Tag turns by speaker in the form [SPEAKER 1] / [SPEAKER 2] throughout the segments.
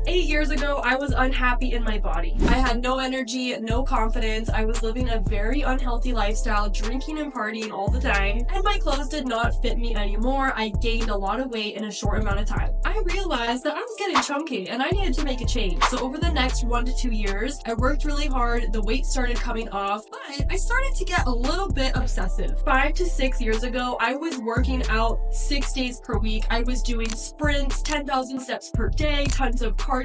[SPEAKER 1] 8 years ago, I was unhappy in my body. I had no energy, no confidence. I was living a very unhealthy lifestyle, drinking and partying all the time, and my clothes did not fit me anymore. I gained a lot of weight in a short amount of time. I realized that I was getting chunky and I needed to make a change. So over the next 1 to 2 years, I worked really hard. The weight started coming off, but I started to get a little bit obsessive. 5 to 6 years ago, I was working out 6 days per week. I was doing sprints, 10,000 steps per day, tons of cardio.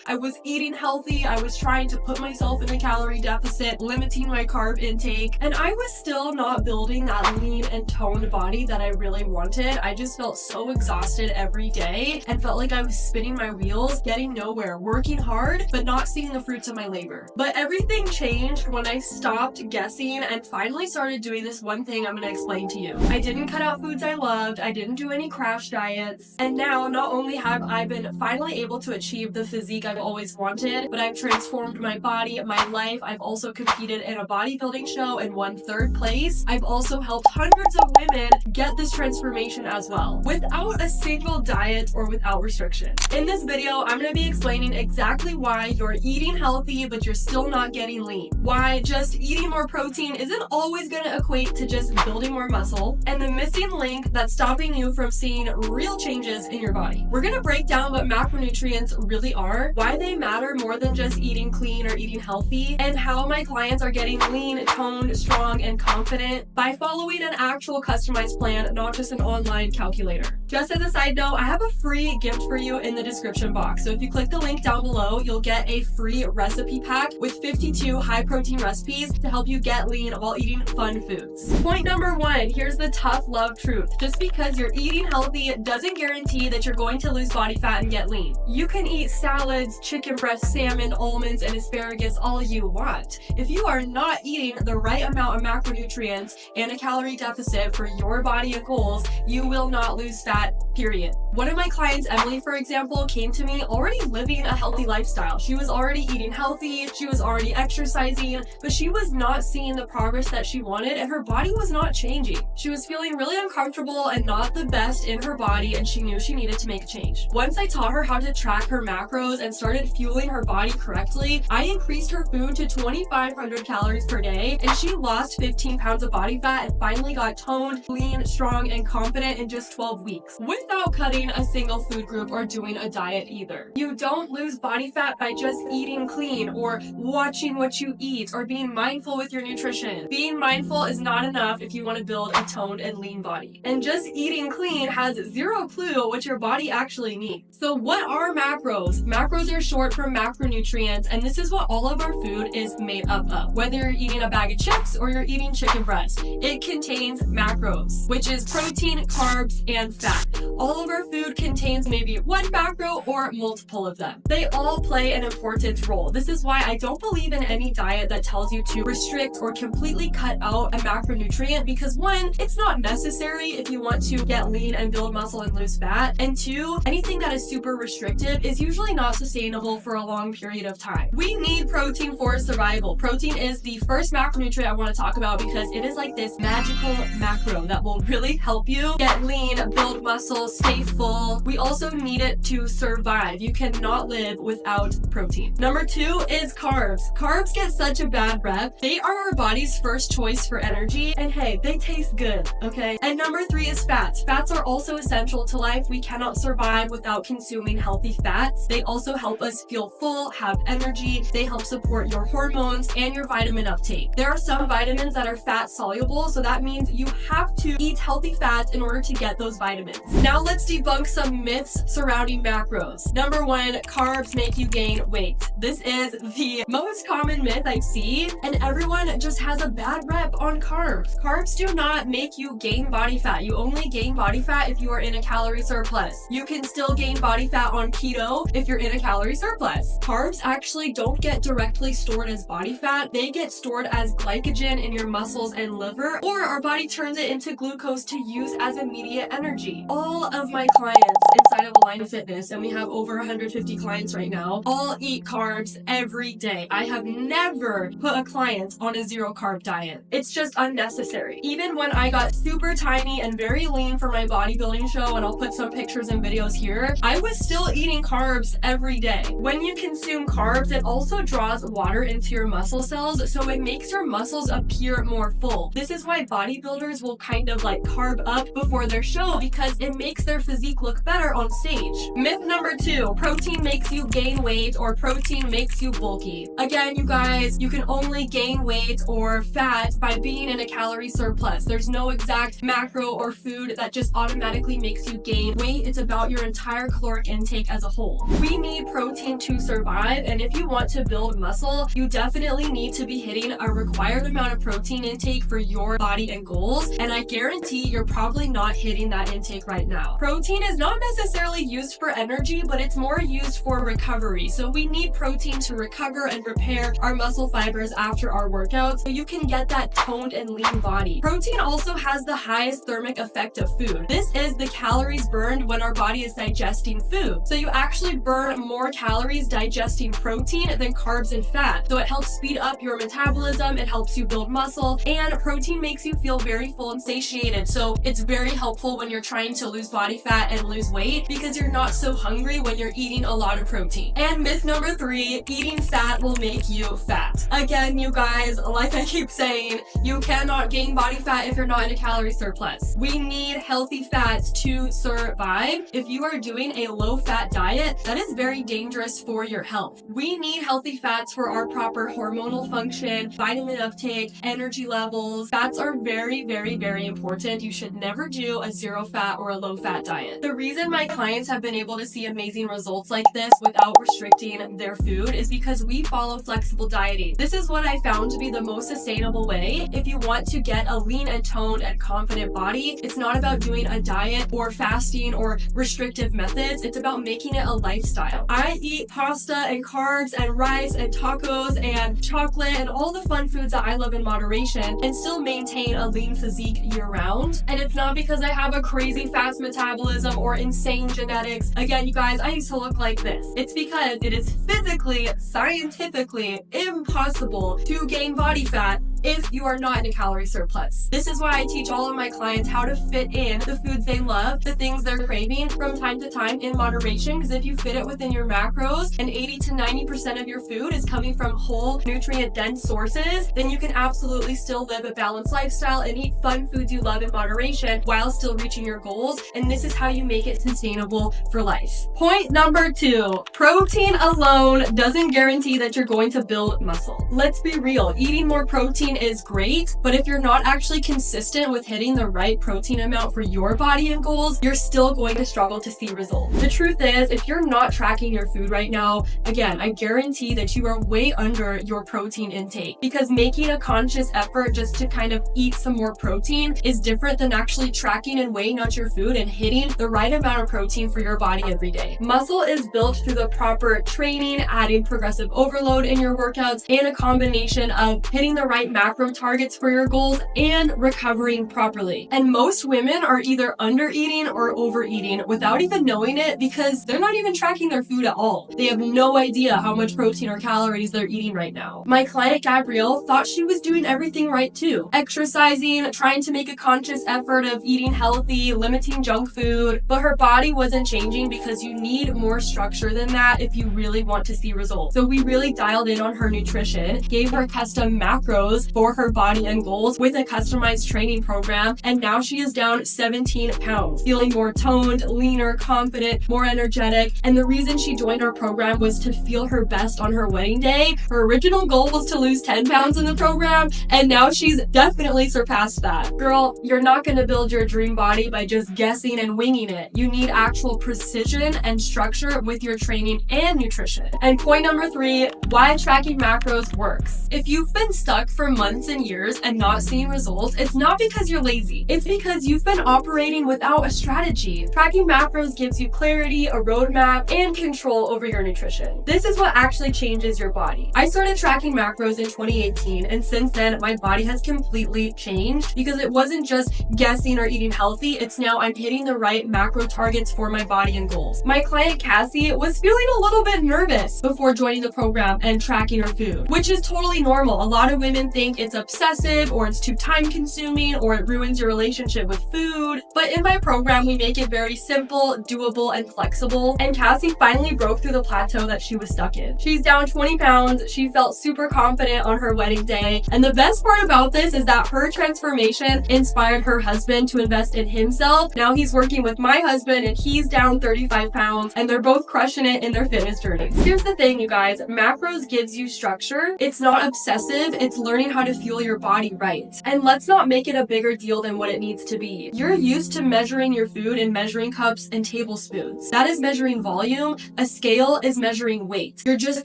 [SPEAKER 1] I was eating healthy. I was trying to put myself in a calorie deficit, limiting my carb intake, and I was still not building that lean and toned body that I really wanted. I just felt so exhausted every day and felt like I was spinning my wheels, getting nowhere, working hard, but not seeing the fruits of my labor. But everything changed when I stopped guessing and finally started doing this one thing I'm gonna explain to you. I didn't cut out foods I loved, I didn't do any crash diets, and now not only have I been finally able to achieve the physique I've always wanted, but I've transformed my body, my life. I've also competed in a bodybuilding show and won 3rd place. I've also helped hundreds of women get this transformation as well, without a single diet or without restriction. In this video, I'm gonna be explaining exactly why you're eating healthy, but you're still not getting lean. Why just eating more protein isn't always gonna equate to just building more muscle, and the missing link that's stopping you from seeing real changes in your body. We're gonna break down what macronutrients really are, why they matter more than just eating clean or eating healthy, and how my clients are getting lean, toned, strong, and confident by following an actual customized plan, not just an online calculator. Just as a side note, I have a free gift for you in the description box. So if you click the link down below, you'll get a free recipe pack with 52 high protein recipes to help you get lean while eating fun foods. Point number 1, here's the tough love truth. Just because you're eating healthy doesn't guarantee that you're going to lose body fat and get lean. You can eat salads, chicken breast, salmon, almonds, and asparagus all you want. If you are not eating the right amount of macronutrients and a calorie deficit for your body and goals, you will not lose fat, period. One of my clients, Emily, for example, came to me already living a healthy lifestyle. She was already eating healthy, she was already exercising, but she was not seeing the progress that she wanted, and her body was not changing. She was feeling really uncomfortable and not the best in her body, and she knew she needed to make a change. Once I taught her how to track her macros and started fueling her body correctly, I increased her food to 2,500 calories per day, and she lost 15 pounds of body fat and finally got toned, lean, strong, and confident in just 12 weeks, without cutting a single food group or doing a diet either. You don't lose body fat by just eating clean or watching what you eat or being mindful with your nutrition. Being mindful is not enough if you want to build a toned and lean body. And just eating clean has zero clue what your body actually needs. So what are macros? Macros are short for macronutrients, and this is what all of our food is made up of. Whether you're eating a bag of chips or you're eating chicken breast, it contains macros, which is protein, carbs, and fat. All of our food contains maybe one macro or multiple of them. They all play an important role. This is why I don't believe in any diet that tells you to restrict or completely cut out a macronutrient, because 1, it's not necessary if you want to get lean and build muscle and lose fat, and 2, anything that is super restrictive is usually not sustainable for a long period of time. We need protein for survival. Protein is the first macronutrient I want to talk about because it is like this magical macro that will really help you get lean, build muscle, stay full. We also need it to survive. You cannot live without protein. Number 2 is carbs. Carbs get such a bad rep. They are our body's first choice for energy, and hey, they taste good, okay? And number 3 is fats. Fats are also essential to life. We cannot survive without consuming healthy fats. They also help us feel full, have energy. They help support your hormones and your vitamin uptake. There are some vitamins that are fat soluble, so that means you have to eat healthy fats in order to get those vitamins. Now let's debunk some myths surrounding macros. Number 1, carbs make you gain weight. This is the most common myth I see, and everyone just has a bad rep on carbs. Carbs do not make you gain body fat. You only gain body fat if you are in a calorie surplus. You can still gain body fat on keto if you're in a calorie surplus. Carbs actually don't get directly stored as body fat. They get stored as glycogen in your muscles and liver, or our body turns it into glucose to use as immediate energy. All of my clients inside of Align Fitness, and we have over 150 clients right now, all eat carbs every day. I have never put a client on a 0 carb diet. It's just unnecessary. Even when I got super tiny and very lean for my bodybuilding show, and I'll put some pictures and videos here, I was still eating carbs carbs every day. When you consume carbs, it also draws water into your muscle cells, so it makes your muscles appear more full. This is why bodybuilders will kind of like carb up before their show, because it makes their physique look better on stage. Myth number 2, protein makes you gain weight or protein makes you bulky. Again, you guys, you can only gain weight or fat by being in a calorie surplus. There's no exact macro or food that just automatically makes you gain weight. It's about your entire caloric intake as a whole. We need protein to survive, and if you want to build muscle, you definitely need to be hitting a required amount of protein intake for your body and goals, and I guarantee you're probably not hitting that intake right now. Protein is not necessarily used for energy, but it's more used for recovery. So we need protein to recover and repair our muscle fibers after our workouts, so you can get that toned and lean body. Protein also has the highest thermic effect of food. This is the calories burned when our body is digesting food. So you actually burn more calories digesting protein than carbs and fat. So it helps speed up your metabolism, it helps you build muscle, and protein makes you feel very full and satiated. So it's very helpful when you're trying to lose body fat and lose weight, because you're not so hungry when you're eating a lot of protein. And myth number 3, eating fat will make you fat. Again, you guys, like I keep saying, you cannot gain body fat if you're not in a calorie surplus. We need healthy fats to survive. If you are doing a low-fat diet, that is very dangerous for your health. We need healthy fats for our proper hormonal function, vitamin uptake, energy levels. Fats are very, very, very important. You should never do a zero-fat or a low-fat diet. The reason my clients have been able to see amazing results like this without restricting their food is because we follow flexible dieting. This is what I found to be the most sustainable way. If you want to get a lean and toned and confident body, it's not about doing a diet or fasting or restrictive methods. It's about making it a lifestyle. I eat pasta and carbs and rice and tacos and chocolate and all the fun foods that I love in moderation and still maintain a lean physique year-round. And it's not because I have a crazy fast metabolism or insane genetics. Again, you guys, I used to look like this. It's because it is physically, scientifically impossible to gain body fat if you are not in a calorie surplus. This is why I teach all of my clients how to fit in the foods they love, the things they're craving from time to time in moderation, because if you fit it within your macros and 80 to 90% of your food is coming from whole, nutrient-dense sources, then you can absolutely still live a balanced lifestyle and eat fun foods you love in moderation while still reaching your goals, and this is how you make it sustainable for life. Point number 2, protein alone doesn't guarantee that you're going to build muscle. Let's be real, eating more protein is great, but if you're not actually consistent with hitting the right protein amount for your body and goals, you're still going to struggle to see results. The truth is, if you're not tracking your food right now, again, I guarantee that you are way under your protein intake, because making a conscious effort just to kind of eat some more protein is different than actually tracking and weighing out your food and hitting the right amount of protein for your body every day. Muscle is built through the proper training, adding progressive overload in your workouts, and a combination of hitting the right macro targets for your goals and recovering properly. And most women are either under eating or overeating without even knowing it, because they're not even tracking their food at all. They have no idea how much protein or calories they're eating right now. My client Gabrielle thought she was doing everything right too. Exercising, trying to make a conscious effort of eating healthy, limiting junk food, but her body wasn't changing, because you need more structure than that if you really want to see results. So we really dialed in on her nutrition, gave her custom macros for her body and goals with a customized training program, and now she is down 17 pounds, feeling more toned, leaner, confident, more energetic. And the reason she joined our program was to feel her best on her wedding day. Her original goal was to lose 10 pounds in the program, and now she's definitely surpassed that. Girl, you're not going to build your dream body by just guessing and winging it. You need actual precision and structure with your training and nutrition. And point number 3, why tracking macros works. If you've been stuck for months and years and not seeing results, it's not because you're lazy. It's because you've been operating without a strategy. Tracking macros gives you clarity, a roadmap, and control over your nutrition. This is what actually changes your body. I started tracking macros in 2018, and since then, my body has completely changed, because it wasn't just guessing or eating healthy. It's now I'm hitting the right macro targets for my body and goals. My client Cassie was feeling a little bit nervous before joining the program and tracking her food, which is totally normal. A lot of women think think it's obsessive or it's too time consuming or it ruins your relationship with food. But in my program, we make it very simple, doable, and flexible. And Cassie finally broke through the plateau that she was stuck in. She's down 20 pounds. She felt super confident on her wedding day. And the best part about this is that her transformation inspired her husband to invest in himself. Now he's working with my husband and he's down 35 pounds and they're both crushing it in their fitness journeys. Here's the thing, you guys, macros gives you structure. It's not obsessive. It's learning how to fuel your body right. And let's not make it a bigger deal than what it needs to be. You're used to measuring your food in measuring cups and tablespoons. That is measuring volume. A scale is measuring weight. You're just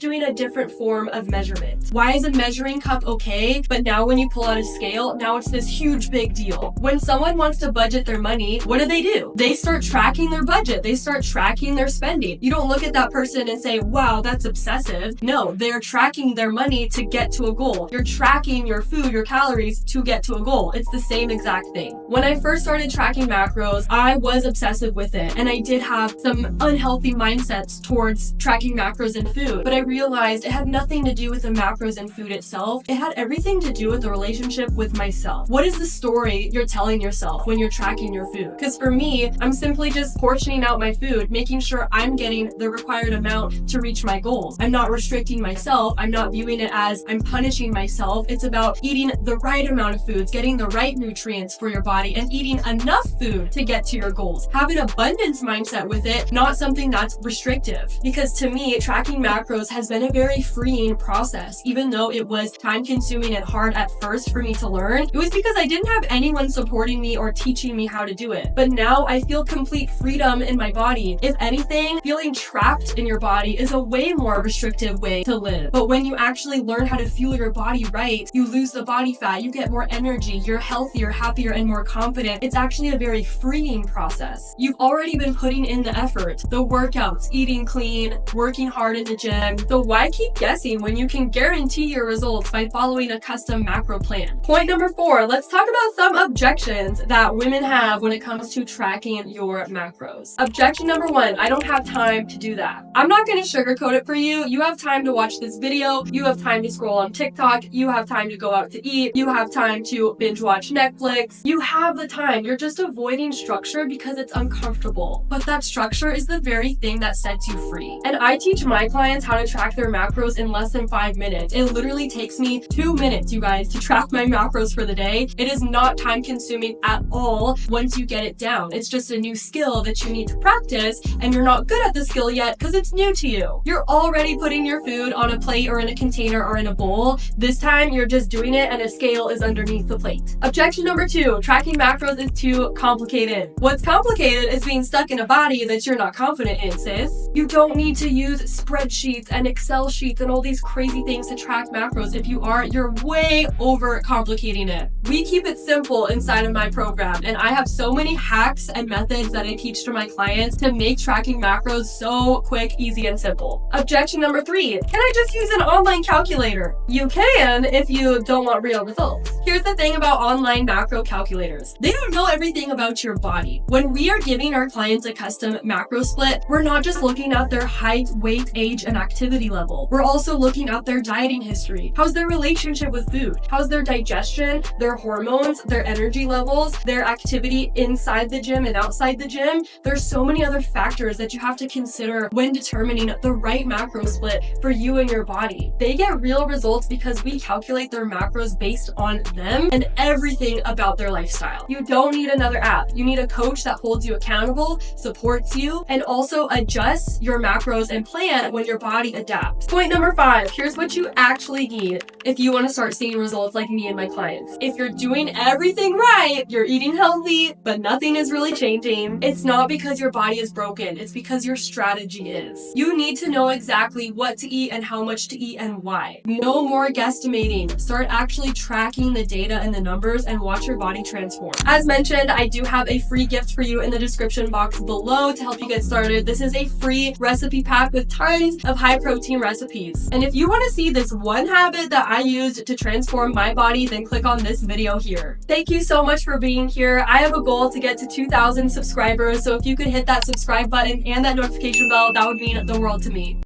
[SPEAKER 1] doing a different form of measurement. Why is a measuring cup okay, but now when you pull out a scale, now it's this huge big deal? When someone wants to budget their money, what do? They start tracking their budget. They start tracking their spending. You don't look at that person and say, wow, that's obsessive. No, they're tracking their money to get to a goal. You're tracking your food, your calories to get to a goal. It's the same exact thing. When I first started tracking macros, I was obsessive with it. And I did have some unhealthy mindsets towards tracking macros in food. But I realized it had nothing to do with the macros in food itself. It had everything to do with the relationship with myself. What is the story you're telling yourself when you're tracking your food? Because for me, I'm simply just portioning out my food, making sure I'm getting the required amount to reach my goals. I'm not restricting myself. I'm not viewing it as I'm punishing myself. It's about eating the right amount of foods, getting the right nutrients for your body, and eating enough food to get to your goals. Have an abundance mindset with it, not something that's restrictive. Because to me, tracking macros has been a very freeing process. Even though it was time consuming and hard at first for me to learn, it was because I didn't have anyone supporting me or teaching me how to do it. But now I feel complete freedom in my body. If anything, feeling trapped in your body is a way more restrictive way to live. But when you actually learn how to fuel your body right, you lose the body fat, you get more energy, you're healthier, happier, and more confident. It's actually a very freeing process. You've already been putting in the effort, the workouts, eating clean, working hard in the gym. So why keep guessing when you can guarantee your results by following a custom macro plan? Point number 4, let's talk about some objections that women have when it comes to tracking your macros. Objection number 1, I don't have time to do that. I'm not going to sugarcoat it for you. You have time to watch this video. You have time to scroll on TikTok. You have time to go out to eat. You have time to binge watch Netflix. You have the time. You're just avoiding structure because it's uncomfortable. But that structure is the very thing that sets you free. And I teach my clients how to track their macros in less than 5 minutes. It literally takes me 2 minutes, you guys, to track my macros for the day. It is not time consuming at all once you get it down. It's just a new skill that you need to practice, and you're not good at the skill yet because it's new to you. You're already putting your food on a plate or in a container or in a bowl. This time you're just doing it and a scale is underneath the plate. Objection number 2, tracking macros is too complicated. What's complicated is being stuck in a body that you're not confident in, sis. You don't need to use spreadsheets and Excel sheets and all these crazy things to track macros. If you are, you're way over complicating it. We keep it simple inside of my program, and I have so many hacks and methods that I teach to my clients to make tracking macros so quick, easy, and simple. Objection number 3, can I just use an online calculator? You can if you don't want real results. Here's the thing about online macro calculators. They don't know everything about your body. When we are giving our clients a custom macro split, we're not just looking at their height, weight, age, and activity level. We're also looking at their dieting history. How's their relationship with food? How's their digestion, their hormones, their energy levels, their activity inside the gym and outside the gym? There's so many other factors that you have to consider when determining the right macro split for you and your body. They get real results because we calculate their macros based on them and everything about their lifestyle. You don't need another app. You need a coach that holds you accountable, supports you, and also adjusts your macros and plan when your body adapts. Point number 5, here's what you actually need if you want to start seeing results like me and my clients. If you're doing everything right, you're eating healthy, but nothing is really changing, it's not because your body is broken, it's because your strategy is. You need to know exactly what to eat and how much to eat and why. No more guesstimating. Start actually tracking the data and the numbers and watch your body transform. As mentioned, I do have a free gift for you in the description box below to help you get started. This is a free recipe pack with tons of high protein recipes. And if you want to see this one habit that I used to transform my body, then click on this video here. Thank you so much for being here. I have a goal to get to 2,000 subscribers, so if you could hit that subscribe button and that notification bell, that would mean the world to me.